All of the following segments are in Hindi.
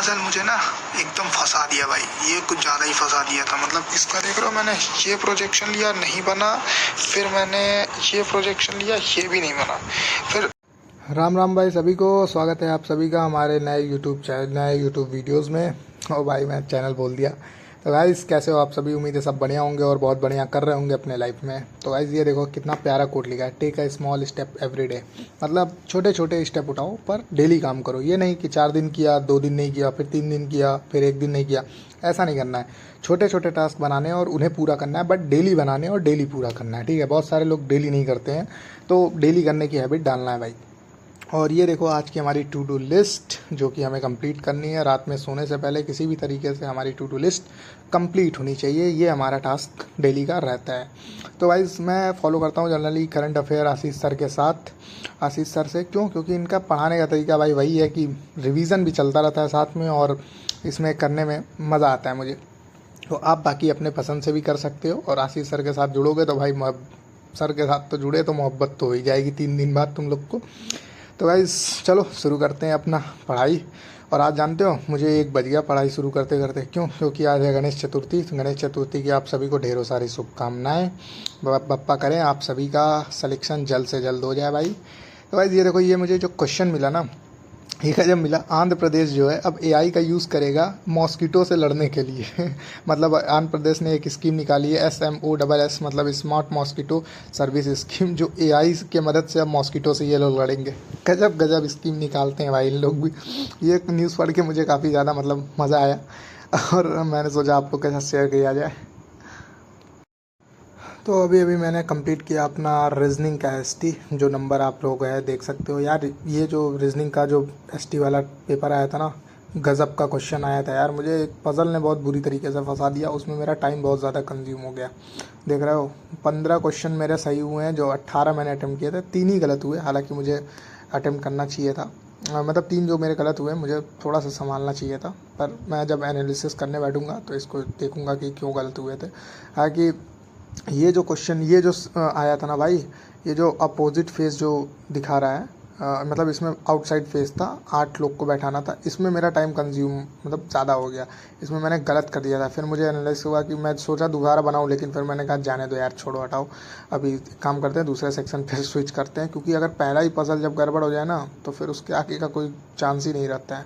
पजल मुझे ना एकदम फंसा दिया भाई, ये कुछ ज़्यादा ही फंसा दिया था। मतलब इसका देख रहे हो, मैंने ये प्रोजेक्शन लिया नहीं बना, फिर मैंने ये प्रोजेक्शन लिया ये भी नहीं बना, फिर राम राम भाई, सभी को स्वागत है आप सभी का हमारे नए यूट्यूब चैनल, नए यूट्यूब वीडियोस में। और भाई मैं चैनल बोल दिया। तो गाइस कैसे हो आप सभी? उम्मीद है सब बढ़िया होंगे और बहुत बढ़िया कर रहे होंगे अपने लाइफ में। तो गाइस ये देखो कितना प्यारा कोट लिखा है, take a small step every day. मतलब छोटे छोटे स्टेप उठाओ पर डेली काम करो। ये नहीं कि 4 दिन किया, 2 दिन नहीं किया, फिर 3 दिन किया, फिर 1 दिन नहीं किया। ऐसा नहीं करना है। छोटे छोटे टास्क बनाने और उन्हें पूरा करना है, बट डेली बनाने और डेली पूरा करना है। ठीक है, बहुत सारे लोग डेली नहीं करते हैं, तो डेली करने की हैबिट डालना है भाई। और ये देखो आज की हमारी टू डू लिस्ट जो कि हमें कंप्लीट करनी है। रात में सोने से पहले किसी भी तरीके से हमारी टू डू लिस्ट कंप्लीट होनी चाहिए, ये हमारा टास्क डेली का रहता है। तो वाइज मैं फॉलो करता हूँ जनरली करंट अफेयर आशीष सर के साथ। आशीष सर से क्यों? क्योंकि इनका पढ़ाने का तरीका भाई वही है कि रिवीजन भी चलता रहता है साथ में, और इसमें करने में मज़ा आता है मुझे। तो आप बाकी अपने पसंद से भी कर सकते हो, और आशीष सर के साथ जुड़ोगे तो भाई सर के साथ तो जुड़े तो मोहब्बत तो हो ही जाएगी 3 दिन बाद तुम लोग को। तो गाइस चलो शुरू करते हैं अपना पढ़ाई। और आज जानते हो मुझे 1 बज गया पढ़ाई शुरू करते करते। क्यों? क्योंकि आज है गणेश चतुर्थी। तो गणेश चतुर्थी की आप सभी को ढेरों सारी शुभकामनाएं। बप्पा करें आप सभी का सिलेक्शन जल्द से जल्द हो जाए भाई। तो गाइस ये देखो, ये मुझे जो क्वेश्चन मिला ना, एक जब मिला, आंध्र प्रदेश जो है अब एआई का यूज़ करेगा मॉस्किटो से लड़ने के लिए। मतलब आंध्र प्रदेश ने एक स्कीम निकाली है SMOSS, मतलब स्मार्ट मॉस्किटो सर्विस स्कीम, जो एआई के मदद से अब मॉस्किटो से ये लोग लड़ेंगे। गजब गजब स्कीम निकालते हैं भाई इन लोग भी। ये न्यूज़ पढ़ के मुझे काफ़ी ज़्यादा मतलब मज़ा आया, और मैंने सोचा आप लोग के साथ शेयर किया जाए। तो अभी अभी मैंने कंप्लीट किया अपना रीजनिंग का ST, जो नंबर आप लोग है देख सकते हो यार। ये जो रीजनिंग का जो ST वाला पेपर आया था ना, गज़ब का क्वेश्चन आया था यार। मुझे एक पज़ल ने बहुत बुरी तरीके से फंसा दिया, उसमें मेरा टाइम बहुत ज़्यादा कंज्यूम हो गया। देख रहे हो 15 क्वेश्चन मेरे सही हुए हैं, जो 18 मैंने अटैम्प्ट किए थे, 3 ही गलत हुए। हालाँकि मुझे अटैम्प्ट करना चाहिए था, मतलब 3 जो मेरे गलत हुए मुझे थोड़ा सा संभालना चाहिए था। पर मैं जब एनालिसिस करने बैठूँगा तो इसको देखूँगा कि क्यों गलत हुए थे। हालाँकि ये जो क्वेश्चन ये जो आया था ना भाई, ये जो अपोजिट फेस जो दिखा रहा है, मतलब इसमें आउटसाइड फेस था, 8 लोग को बैठाना था। इसमें मेरा टाइम कंज्यूम मतलब ज़्यादा हो गया, इसमें मैंने गलत कर दिया था। फिर मुझे एनालाइज हुआ कि मैं सोचा दोबारा बनाऊं, लेकिन फिर मैंने कहा जाने दो यार, छोड़ो हटाओ, अभी काम करते हैं दूसरे सेक्शन फिर स्विच करते हैं। क्योंकि अगर पहला ही पजल जब गड़बड़ हो जाए ना, तो फिर उसके आगे का कोई चांस ही नहीं रहता है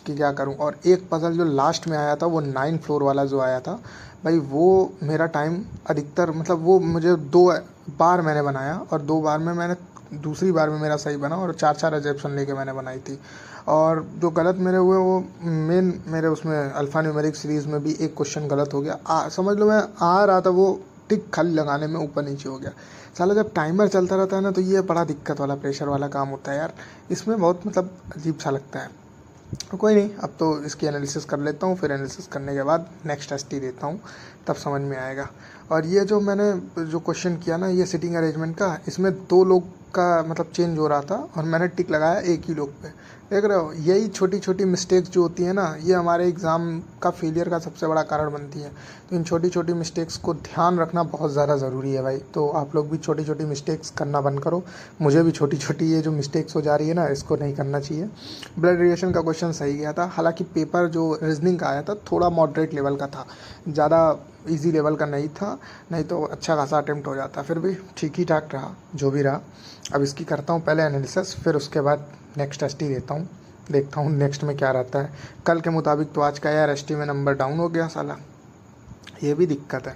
कि क्या करूं। और एक पजल जो लास्ट में आया था, वो 9 फ्लोर वाला जो आया था भाई, वो मेरा टाइम अधिकतर मतलब वो मुझे 2 बार मैंने बनाया, और 2 बार में मैंने दूसरी बार में मेरा सही बना, और 4 एग्जेप्शन लेके मैंने बनाई थी। और जो गलत मेरे हुए वो मेन मेरे उसमें अल्फ़ा न्यूमेरिक सीरीज़ में भी एक क्वेश्चन गलत हो गया। समझ लो मैं आ रहा था, वो टिक खाली लगाने में ऊपर नीचे हो गया। साला जब टाइमर चलता रहता है ना, तो ये बड़ा दिक्कत वाला प्रेशर वाला काम होता है यार। इसमें बहुत मतलब अजीब सा लगता है। तो कोई नहीं, अब तो इसकी एनालिसिस कर लेता हूँ, फिर एनालिसिस करने के बाद नेक्स्ट ST देता हूँ, तब समझ में आएगा। और ये जो मैंने जो क्वेश्चन किया ना, ये सिटिंग अरेंजमेंट का, इसमें 2 लोग का मतलब चेंज हो रहा था, और मैंने टिक लगाया एक ही लोग पे। देख रहे हो, यही छोटी छोटी मिस्टेक्स जो होती है ना, ये हमारे एग्ज़ाम का फेलियर का सबसे बड़ा कारण बनती है। तो इन छोटी छोटी मिस्टेक्स को ध्यान रखना बहुत ज़्यादा ज़रूरी है भाई। तो आप लोग भी छोटी छोटी मिस्टेक्स करना बंद करो। मुझे भी छोटी छोटी ये जो मिस्टेक्स हो जा रही है ना, इसको नहीं करना चाहिए। ब्लड रिलेशन का क्वेश्चन सही गया था। हालांकि पेपर जो रीजनिंग का आया था थोड़ा मॉडरेट लेवल का था, ज़्यादा इजी लेवल का नहीं था, नहीं तो अच्छा खासा अटेम्प्ट हो जाता। फिर भी ठीक ही ठाक रहा जो भी रहा। अब इसकी करता हूँ पहले एनालिसिस, फिर उसके बाद नेक्स्ट ST देता हूँ, देखता हूँ नेक्स्ट में क्या रहता है। कल के मुताबिक तो आज का यार ST में नंबर डाउन हो गया साला, ये भी दिक्कत है।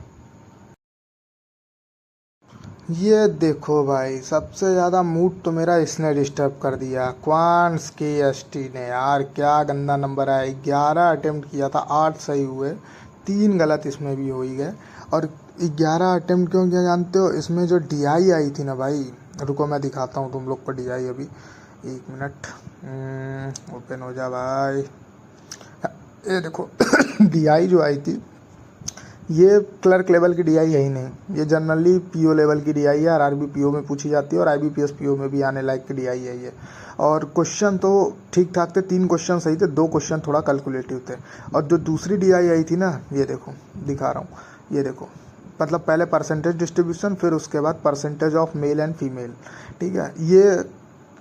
ये देखो भाई, सबसे ज़्यादा मूड तो मेरा इसने डिस्टर्ब कर दिया, क्वांट्स की ST ने। यार क्या गंदा नंबर है, 11 अटेम्प्ट किया था, 8 सही हुए, 3 गलत इसमें भी हो ही गए। और 11 अटेम्प्ट क्यों किया जानते हो? इसमें जो DI आई थी ना भाई, रुको मैं दिखाता हूँ तुम लोग को DI अभी, 1 मिनट, ओपन हो जा भाई। ये देखो DI जो आई थी, ये क्लर्क लेवल की DI है ही नहीं, ये जनरली PO लेवल की DI है, और RRB PO में पूछी जाती है, और IBPS PO में भी आने लायक की DI है ये। और क्वेश्चन तो ठीक ठाक थे, 3 क्वेश्चन सही थे, 2 क्वेश्चन थोड़ा कैलकुलेटिव थे। और जो दूसरी DI आई थी ना, ये देखो दिखा रहा हूँ, ये देखो, मतलब पहले परसेंटेज डिस्ट्रीब्यूशन, फिर उसके बाद percentage of male and female. ठीक है, ये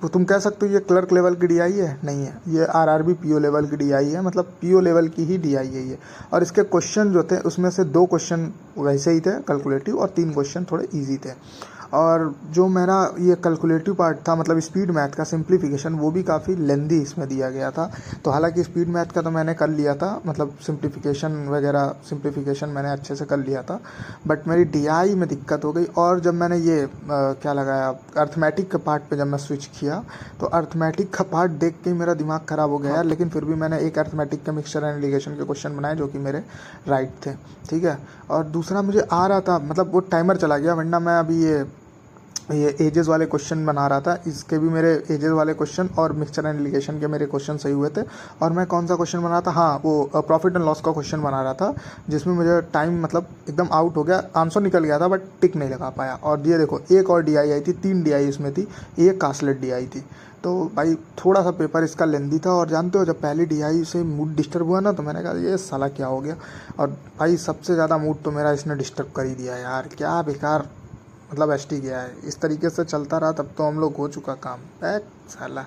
तो तुम कह सकते हो ये क्लर्क लेवल की डीआई है, नहीं है, ये आरआरबी पीओ लेवल की डीआई है, मतलब पीओ लेवल की ही डीआई है ये। और इसके क्वेश्चन जो थे उसमें से 2 क्वेश्चन वैसे ही थे कैलकुलेटिव और 3 क्वेश्चन थोड़े इजी थे। और जो मेरा ये कैलकुलेटिव पार्ट था मतलब स्पीड मैथ का सिंप्लीफिकेशन, वो भी काफ़ी लेंदी इसमें दिया गया था। तो हालांकि स्पीड मैथ का तो मैंने कर लिया था, मतलब सिंप्लीफिकेशन मैंने अच्छे से कर लिया था, बट मेरी डीआई में दिक्कत हो गई। और जब मैंने ये क्या लगाया अर्थमेटिक के पार्ट पे जब मैं स्विच किया, तो अर्थमेटिक का पार्ट देख के ही मेरा दिमाग ख़राब हो गया यार। लेकिन फिर भी मैंने एक अर्थमेटिक के मिक्सचर एंड इंटीग्रेशन के क्वेश्चन बनाए जो कि मेरे राइट थे, ठीक है। और दूसरा मुझे आ रहा था, मतलब वो टाइमर चला गया, वरना मैं अभी ये एजेस वाले क्वेश्चन बना रहा था। इसके भी मेरे एजेस वाले क्वेश्चन और मिक्सचर एंड इंटीग्रेशन के मेरे क्वेश्चन सही हुए थे। और मैं कौन सा क्वेश्चन बना रहा था, हाँ वो प्रॉफिट एंड लॉस का क्वेश्चन बना रहा था, जिसमें मुझे टाइम मतलब एकदम आउट हो गया, आंसर निकल गया था बट टिक नहीं लगा पाया। और ये देखो एक और डीआई आई थी, 3 डीआई इसमें थी, एक कास्लेट डीआई थी। तो भाई थोड़ा सा पेपर इसका लेंदी था। और जानते हो जब पहली डीआई से मूड डिस्टर्ब हुआ ना, तो मैंने कहा ये साला क्या हो गया। और भाई सबसे ज़्यादा मूड तो मेरा इसने डिस्टर्ब कर ही दिया यार, क्या बेकार मतलब एसटी गया है। इस तरीके से चलता रहा तब तो हम लोग हो चुका काम बैक साला।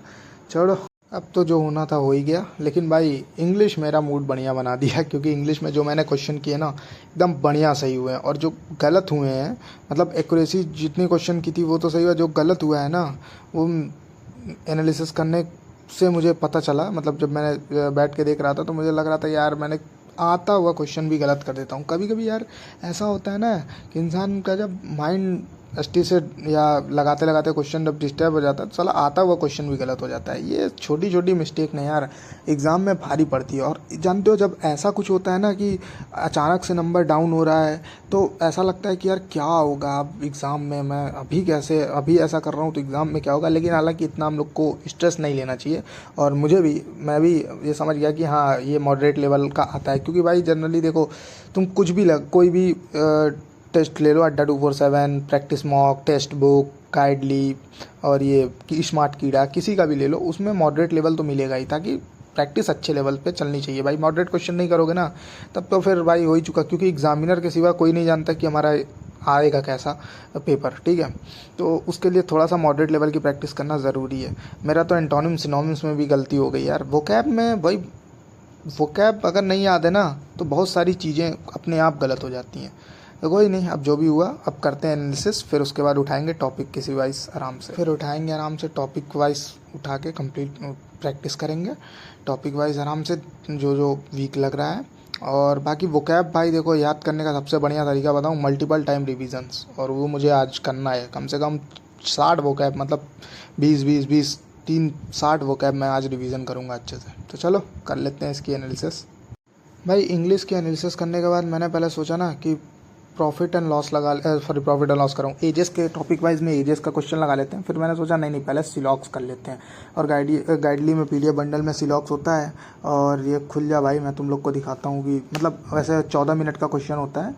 छोड़ो, अब तो जो होना था हो ही गया। लेकिन भाई इंग्लिश मेरा मूड बढ़िया बना दिया, क्योंकि इंग्लिश में जो मैंने क्वेश्चन किए ना एकदम बढ़िया सही हुए हैं। और जो गलत हुए हैं, मतलब एक्यूरेसी जितनी क्वेश्चन की थी वो तो सही हुआ, जो गलत हुआ है ना वो एनालिसिस करने से मुझे पता चला। मतलब जब मैंने बैठ के देख रहा था तो मुझे लग रहा था यार मैंने आता हुआ क्वेश्चन भी गलत कर देता हूँ कभी कभी यार। ऐसा होता है ना कि इंसान का जब माइंड एसटी से या लगाते लगाते क्वेश्चन जब डिस्टर्ब हो जाता है तो साला आता हुआ क्वेश्चन भी गलत हो जाता है। ये छोटी छोटी मिस्टेक नहीं यार एग्ज़ाम में भारी पड़ती है। और जानते हो जब ऐसा कुछ होता है ना कि अचानक से नंबर डाउन हो रहा है, तो ऐसा लगता है कि यार क्या होगा अब एग्ज़ाम में, मैं अभी ऐसा कर रहा हूँ तो एग्ज़ाम में क्या होगा। लेकिन हालांकि इतना हम लोग को स्ट्रेस नहीं लेना चाहिए। और मैं भी ये समझ गया कि हाँ ये मॉडरेट लेवल का आता है। क्योंकि भाई जनरली देखो तुम कुछ भी कोई भी टेस्ट ले लो, Adda 247, practice mock, test book, Guidely और ये स्मार्ट कीड़ा, किसी का भी ले लो, उसमें मॉडरेट लेवल तो मिलेगा ही, ताकि प्रैक्टिस अच्छे लेवल पे चलनी चाहिए। भाई मॉडरेट क्वेश्चन नहीं करोगे ना तब तो फिर भाई हो ही चुका, क्योंकि एग्जामिनर के सिवा कोई नहीं जानता कि हमारा आएगा कैसा पेपर, ठीक है। तो उसके लिए थोड़ा सा मॉडरेट लेवल की प्रैक्टिस करना ज़रूरी है। मेरा तो एंटोनिम सिनोनिम्स में भी गलती हो गई यार। वोकैब में भाई वोकैब अगर नहीं याद है ना तो बहुत सारी चीज़ें अपने आप गलत हो जाती हैं। तो कोई नहीं, अब जो भी हुआ अब करते हैं एनालिसिस, फिर उसके बाद उठाएंगे टॉपिक किसी वाइज आराम से, टॉपिक वाइज उठा के कंप्लीट प्रैक्टिस करेंगे टॉपिक वाइज आराम से, जो जो वीक लग रहा है। और बाकी वोकैब भाई देखो याद करने का सबसे बढ़िया तरीका बताऊँ, मल्टीपल टाइम रिविजन्स, और वो मुझे आज करना है। कम से कम 60 वोकैब, मतलब 60 वोकैब मैं आज रिवीजन करूँगा अच्छे से। तो चलो कर लेते हैं इसकी एनालिसिस। भाई इंग्लिश की एनालिसिस करने के बाद मैंने पहले सोचा ना कि प्रॉफिट एंड लॉस करूँ, एजेस के टॉपिक वाइज में एजेस का क्वेश्चन लगा लेते हैं। फिर मैंने सोचा नहीं पहले सिलॉक्स कर लेते हैं। और गाइडली में पीडीएफ बंडल में सिलॉक्स होता है। और ये खुल जा भाई, मैं तुम लोग को दिखाता हूँ कि मतलब वैसे 14 मिनट का क्वेश्चन होता है,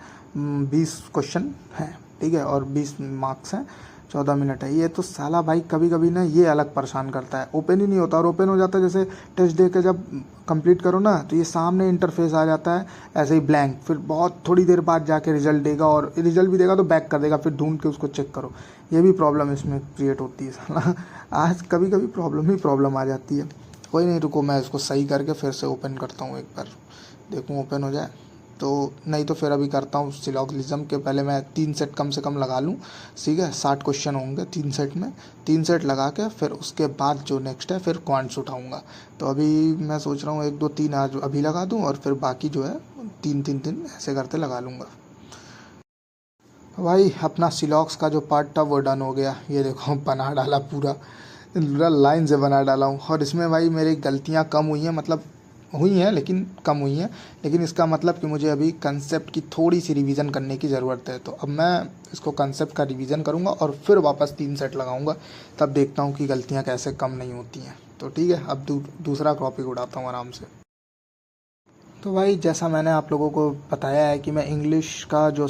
20 क्वेश्चन है, ठीक है, और 20 मार्क्स हैं, 14 मिनट है। ये तो साला भाई कभी कभी ना ये अलग परेशान करता है, ओपन ही नहीं होता। और ओपन हो जाता है जैसे टेस्ट दे के जब कंप्लीट करो ना तो ये सामने इंटरफेस आ जाता है ऐसे ही ब्लैंक, फिर बहुत थोड़ी देर बाद जाके रिजल्ट देगा, और रिजल्ट भी देगा तो बैक कर देगा, फिर ढूंढ के उसको चेक करो। ये भी प्रॉब्लम इसमें क्रिएट होती है साला। आज कभी कभी प्रॉब्लम आ जाती है। कोई नहीं, रुको मैं इसको सही करके फिर से ओपन करता हूँ, एक बार देखूँ ओपन हो जाए तो। नहीं तो फिर अभी करता हूँ सिलॉगिज्म के, पहले मैं 3 सेट कम से कम लगा लूँ, ठीक है। 60 क्वेश्चन होंगे 3 सेट में, 3 सेट लगा के फिर उसके बाद जो नेक्स्ट है फिर क्वांट्स उठाऊँगा। तो अभी मैं सोच रहा हूँ 1 2 3 आज अभी लगा दूँ, और फिर बाकी जो है 3 ऐसे करते लगा लूँगा। भाई अपना सिलॉक्स का जो पार्ट था वो डन हो गया। ये देखो बना डाला, पूरा लाइन से बना डाला हूँ। और इसमें भाई मेरी गलतियाँ कम हुई हैं, मतलब हुई हैं लेकिन कम हुई हैं। लेकिन इसका मतलब कि मुझे अभी कंसेप्ट की थोड़ी सी रिवीजन करने की ज़रूरत है। तो अब मैं इसको कंसेप्ट का रिवीजन करूँगा और फिर वापस 3 सेट लगाऊँगा, तब देखता हूँ कि गलतियाँ कैसे कम नहीं होती हैं। तो ठीक है, अब दूसरा टॉपिक उठाता हूँ आराम से। तो भाई जैसा मैंने आप लोगों को बताया है कि मैं इंग्लिश का जो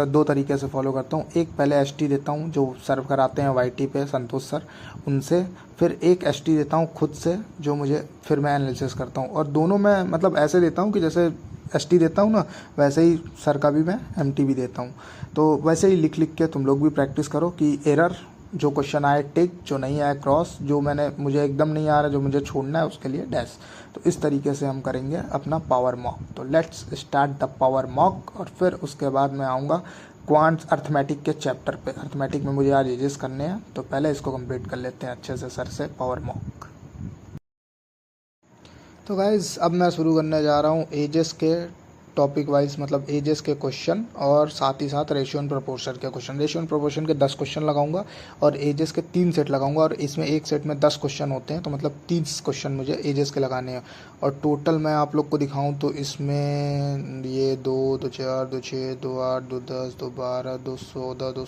2 तरीके से फॉलो करता हूँ। एक पहले एसटी देता हूँ जो सर्व कराते हैं वाईटी पे संतोष सर, उनसे। फिर एक एसटी देता हूँ खुद से, जो फिर मैं एनालिसिस करता हूँ। और दोनों मैं मतलब ऐसे देता हूँ कि जैसे एसटी देता हूँ ना, वैसे ही सर का भी मैं एमटी भी देता हूँ। तो वैसे ही लिख के तुम लोग भी प्रैक्टिस करो कि एरर जो क्वेश्चन आए टिक, जो नहीं आए क्रॉस, जो मुझे एकदम नहीं आ रहा, जो मुझे छोड़ना है उसके लिए डैश। तो इस तरीके से हम करेंगे अपना पावर मॉक। तो let's start the power mock. और फिर उसके बाद मैं आऊँगा क्वांट्स अर्थमेटिक के चैप्टर पे। अर्थमेटिक में मुझे आज एजेस करने हैं, तो पहले इसको कंप्लीट कर लेते हैं अच्छे से सर से पावर मॉक। तो गाइज़ अब मैं शुरू करने जा रहा हूँ एजेस के टॉपिक वाइज, मतलब एजेस के क्वेश्चन और साथ ही साथ रेशियो एंड प्रोपोर्शन के क्वेश्चन। रेशियो एंड प्रोपोर्शन के 10 क्वेश्चन लगाऊंगा और एजेस के 3 सेट लगाऊंगा, और इसमें एक सेट में 10 क्वेश्चन होते हैं, तो मतलब 30 क्वेश्चन मुझे एजेस के लगाने हैं। और टोटल मैं आप लोग को दिखाऊं तो इसमें ये 2, 2, 4, 2, 6, 2, 8, 2, 10, 2, 12, 2, 14, 2,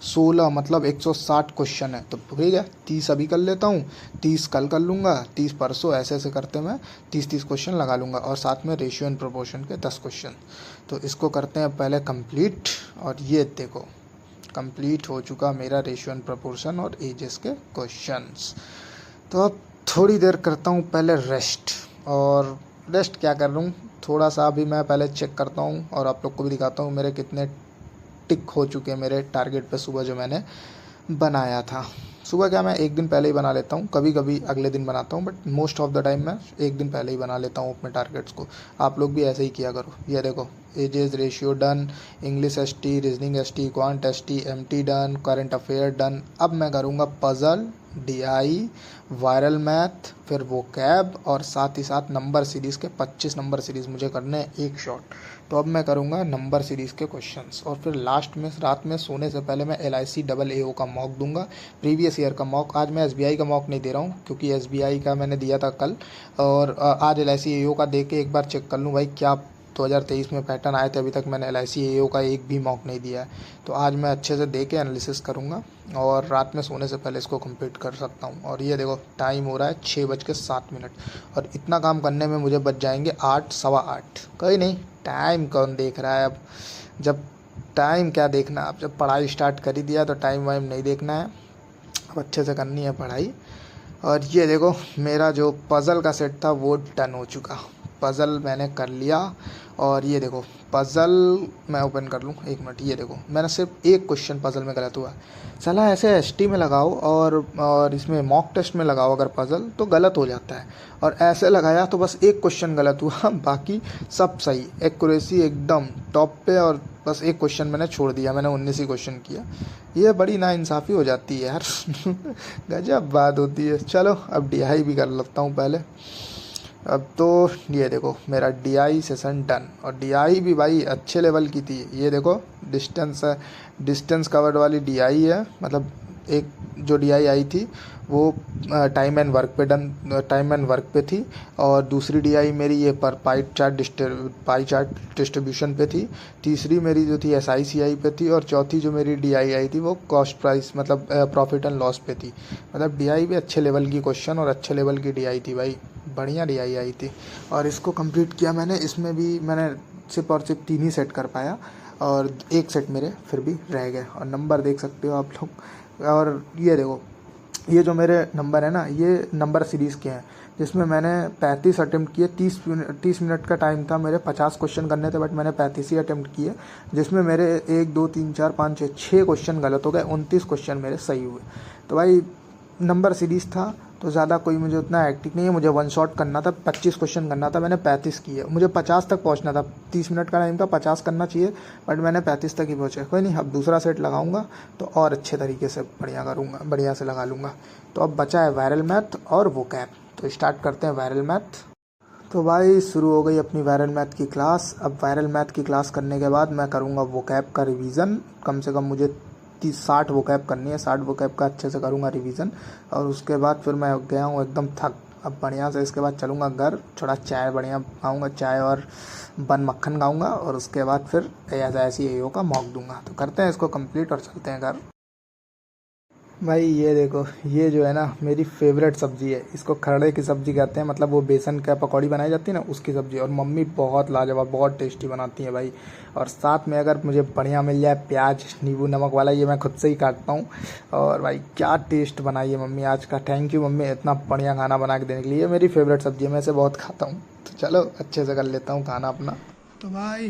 16 मतलब 160 क्वेश्चन है। तो ठीक है, 30 अभी कर लेता हूँ, 30 कल कर लूँगा, 30 परसों, ऐसे ऐसे करते मैं 30 क्वेश्चन लगा लूँगा। और साथ में रेशियो एंड प्रोपोर्शन के 10 क्वेश्चन। तो इसको करते हैं पहले कंप्लीट। और ये देखो कंप्लीट हो चुका मेरा रेशियो एंड प्रोपोर्शन और एजेस के क्वेश्चंस। तो अब थोड़ी देर करता हूँ पहले रेस्ट। और रेस्ट क्या कर रहा हूँ, थोड़ा सा अभी मैं पहले चेक करता हूँ और आप लोग को भी दिखाता हूँ मेरे कितने टिक हो चुके हैं मेरे टारगेट पे सुबह जो मैंने बनाया था। सुबह क्या मैं एक दिन पहले ही बना लेता हूँ, कभी कभी अगले दिन बनाता हूँ, but most of the time मैं एक दिन पहले ही बना लेता हूँ अपने टारगेट्स को। आप लोग भी ऐसे ही किया करो। ये देखो ages, ratio done, English ST, reasoning ST, quant ST, MT done, current affair done. अब मैं करूँगा पजल, डीआई, वायरल मैथ, फिर वोकैब और साथ ही साथ नंबर सीरीज़ के 25 नंबर सीरीज़ मुझे करने हैं एक शॉट। तो अब मैं करूँगा नंबर सीरीज़ के क्वेश्चंस, और फिर लास्ट में रात में सोने से पहले मैं LIC AAO का मॉक दूंगा, प्रीवियस ईयर का मॉक। आज मैं SBI का मॉक नहीं दे रहा हूँ क्योंकि SBI का मैंने दिया था कल, और आज LIC AAO का दे के एक बार चेक कर लूँ भाई क्या 2023 में पैटर्न आए थे। अभी तक मैंने LIC AAO का एक भी मॉक नहीं दिया है, तो आज मैं अच्छे से दे के एनालिसिस करूँगा और रात में सोने से पहले इसको कंप्लीट कर सकता हूँ। और ये देखो टाइम हो रहा है 6:07, और इतना काम करने में मुझे बच जाएंगे 8, सवा 8। कोई नहीं, टाइम कौन देख रहा है अब, जब टाइम क्या देखना, अब जब पढ़ाई स्टार्ट कर ही दिया तो टाइम वाइम नहीं देखना है, अब अच्छे से करनी है पढ़ाई। और ये देखो मेरा जो पज़ल का सेट था वो डन हो चुका, पज़ल मैंने कर लिया। और ये देखो पज़ल मैं ओपन कर लूँ, एक मिनट। ये देखो मैंने सिर्फ एक क्वेश्चन पज़ल में गलत हुआ। साला ऐसे एसटी में लगाओ और इसमें मॉक टेस्ट में लगाओ अगर पज़ल तो गलत हो जाता है, और ऐसे लगाया तो बस एक क्वेश्चन गलत हुआ, बाकी सब सही, एक्यूरेसी एकदम टॉप पे। और बस एक क्वेश्चन मैंने छोड़ दिया, मैंने 19 ही क्वेश्चन किया। ये बड़ी नाइंसाफ़ी हो जाती है यार गजब बात होती है। चलो अब DI भी कर लेता हूँ पहले। अब तो ये देखो मेरा DI सेशन डन, और DI भी भाई अच्छे लेवल की थी। ये देखो डिस्टेंस कवर्ड वाली DI है, मतलब एक जो DI आई थी वो टाइम एंड वर्क पे थी, और दूसरी DI मेरी ये पर पाई चार्ट डिस्ट्रीब्यूशन पे थी। तीसरी मेरी जो थी SICI पे थी, और चौथी जो मेरी DI आई थी वो कॉस्ट प्राइस मतलब प्रॉफिट एंड लॉस पे थी। मतलब DI भी अच्छे लेवल की क्वेश्चन और अच्छे लेवल की DI थी भाई, बढ़िया DI आई थी। और इसको कंप्लीट किया मैंने, इसमें भी मैंने सिर्फ और सिर्फ 3 ही सेट कर पाया, और एक सेट मेरे फिर भी रह गए। और नंबर देख सकते हो आप लोग। और ये देखो ये जो मेरे नंबर है ना, ये नंबर सीरीज़ के हैं, जिसमें मैंने 35 अटेम्प्ट किए। 30 मिनट का टाइम था, मेरे 50 क्वेश्चन करने थे, बट मैंने 35 ही अटेम्प्ट किए, जिसमें मेरे 1, 2, 3, 4, 5, 6 क्वेश्चन गलत हो गए, 29 क्वेश्चन मेरे सही हुए। तो भाई नंबर सीरीज़ था तो ज़्यादा कोई मुझे उतना एक्टिव नहीं है, मुझे वन शॉट करना था, 25 क्वेश्चन करना था, मैंने 35 किए। मुझे 50 तक पहुंचना था, 30 मिनट का टाइम था, 50 करना चाहिए, बट मैंने 35 तक ही पहुंचे। कोई नहीं, अब दूसरा सेट लगाऊंगा तो और अच्छे तरीके से बढ़िया करूँगा, बढ़िया से लगा लूँगा। तो अब बचा है वायरल मैथ और वोकैब, तो स्टार्ट करते हैं वायरल मैथ। तो भाई शुरू हो गई अपनी वायरल मैथ की क्लास। अब वायरल मैथ की क्लास करने के बाद मैं करूँगा वोकैब का रिवीजन। कम से कम मुझे 60 वोकैब करनी है, 60 वोकैब का अच्छे से करूँगा रिवीजन। और उसके बाद फिर मैं गया हूँ एकदम थक, अब बढ़िया से इसके बाद चलूँगा घर, थोड़ा चाय बढ़िया खाऊँगा, चाय और बन मक्खन खाऊँगा, और उसके बाद फिर SICI का मॉक दूंगा। तो करते हैं इसको कंप्लीट और चलते हैं घर। भाई ये देखो, ये जो है ना मेरी फेवरेट सब्ज़ी है, इसको खरड़े की सब्ज़ी कहते हैं, मतलब वो बेसन का पकौड़ी बनाई जाती है ना उसकी सब्ज़ी। और मम्मी बहुत लाजवाब, बहुत टेस्टी बनाती है भाई। और साथ में अगर मुझे बढ़िया मिल जाए प्याज नींबू नमक वाला, ये मैं खुद से ही काटता हूँ। और भाई क्या टेस्ट बनाई है मम्मी आज का, थैंक यू मम्मी इतना बढ़िया खाना बना के देने के लिए। ये मेरी फेवरेट सब्ज़ी है, मैं इसे बहुत खाता हूँ। तो चलो अच्छे से कर लेता हूँ खाना अपना। तो भाई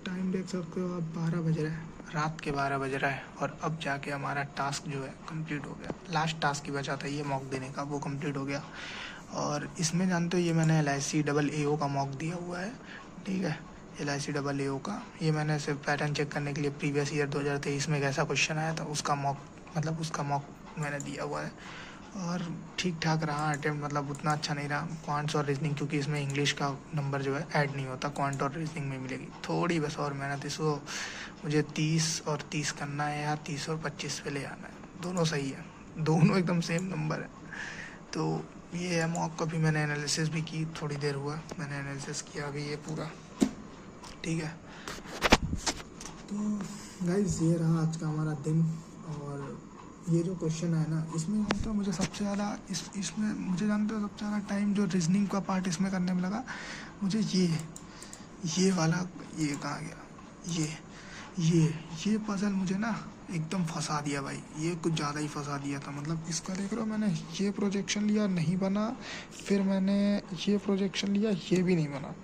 टाइम देख सकते हो आप, 12 बज रहे हैं। रात के 12 बज रहा है और अब जाके हमारा टास्क जो है कंप्लीट हो गया। लास्ट टास्क ही बचा था ये मॉक देने का, वो कंप्लीट हो गया। और इसमें जानते हो ये मैंने LIC डबल AO का मॉक दिया हुआ है, ठीक है। LIC डबल AO का ये मैंने सिर्फ पैटर्न चेक करने के लिए प्रीवियस ईयर 2023 में कैसा क्वेश्चन आया था उसका मॉक मैंने दिया हुआ है। और ठीक ठाक रहा अटेम्प्ट, मतलब उतना अच्छा नहीं रहा। क्वांट्स और रीजनिंग, क्योंकि इसमें इंग्लिश का नंबर जो है ऐड नहीं होता, क्वांट और रीजनिंग में मिलेगी थोड़ी बस और मेहनत। इसको मुझे 30 और 30 करना है या 30 और 25 पे ले आना है, दोनों सही है, दोनों एकदम सेम नंबर है। तो ये है मॉक का भी मैंने एनालिसिस भी की, थोड़ी देर हुआ मैंने एनालिसिस किया अभी ये पूरा, ठीक है। तो गाइस ये रहा आज का हमारा दिन। और ये जो क्वेश्चन है ना, इसमें जानते हो मुझे सबसे ज़्यादा इसमें मुझे जानते हो सबसे ज़्यादा टाइम जो रीजनिंग का पार्ट इसमें करने में लगा मुझे, ये वाला, ये कहाँ गया, ये पजल मुझे ना एकदम फंसा दिया भाई, ये कुछ ज़्यादा ही फंसा दिया था। मतलब इसका देख रहे हो, मैंने ये प्रोजेक्शन लिया नहीं बना, फिर मैंने ये प्रोजेक्शन लिया ये भी नहीं बना।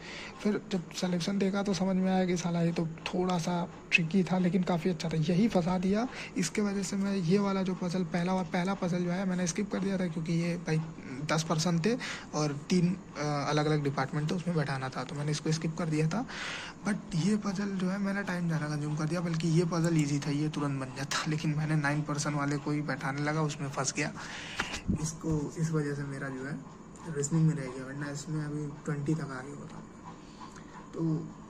फिर जब सिलेक्शन देखा तो समझ में आया कि साला ये तो थोड़ा सा ट्रिकी था लेकिन काफ़ी अच्छा था, यही फंसा दिया। इसके वजह से मैं ये वाला जो पजल पहला पजल जो है मैंने स्किप कर दिया था, क्योंकि ये भाई 10% थे और 3 अलग अलग डिपार्टमेंट थे, उसमें बैठाना था, तो मैंने इसको स्किप कर दिया था। बट ये पजल जो है मैंने टाइम ज़्यादा कंज्यूम कर दिया, बल्कि ये पजल ईजी था, ये तुरंत बन जाता, लेकिन मैंने 9% वाले को ही बैठाने लगा, उसमें फंस गया। इस वजह से मेरा जो है रीजनिंग में रह गया, वरना इसमें अभी 20 तक आगे होता। तो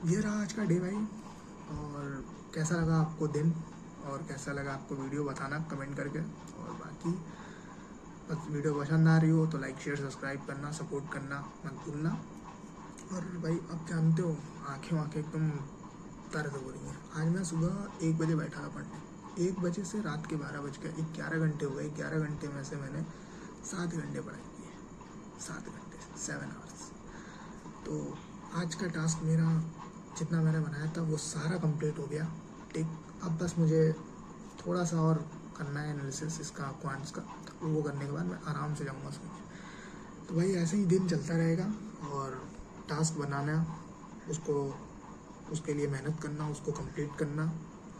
ये रहा आज का डे भाई। और कैसा लगा आपको दिन और कैसा लगा आपको वीडियो बताना कमेंट करके। और बाकी बस वीडियो पसंद आ रही हो तो लाइक शेयर सब्सक्राइब करना, सपोर्ट करना मत भूलना। और भाई अब जानते हो आँखें एकदम दर्द हो रही हैं। आज मैं सुबह 1 बजे बैठा था पढ़ने, 1 बजे से रात के 12 बज गए, 11 घंटे हो गए। 11 घंटे में से मैंने 7 घंटे पढ़ाई की है, 7 घंटे 7 आवर्स। तो आज का टास्क मेरा जितना मैंने बनाया था वो सारा कंप्लीट हो गया, ठीक। अब बस मुझे थोड़ा सा और करना है एनालिसिस इसका क्वांट्स का, वो करने के बाद मैं आराम से जाऊँगा सोने। तो भाई ऐसे ही दिन चलता रहेगा और टास्क बनाना, उसके लिए मेहनत करना, उसको कंप्लीट करना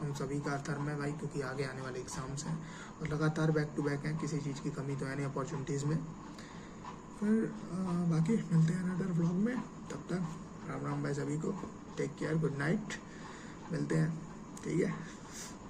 हम सभी का धर्म है भाई, क्योंकि आगे आने वाले एग्ज़ाम्स हैं और लगातार बैक टू बैक हैं, किसी चीज़ की कमी तो है नहीं अपॉर्चुनिटीज़ में। फिर बाकी मिलते हैं अनदर व्लॉग में, तब तक राम राम भाई सभी को, टेक केयर, गुड नाइट, मिलते हैं, ठीक है।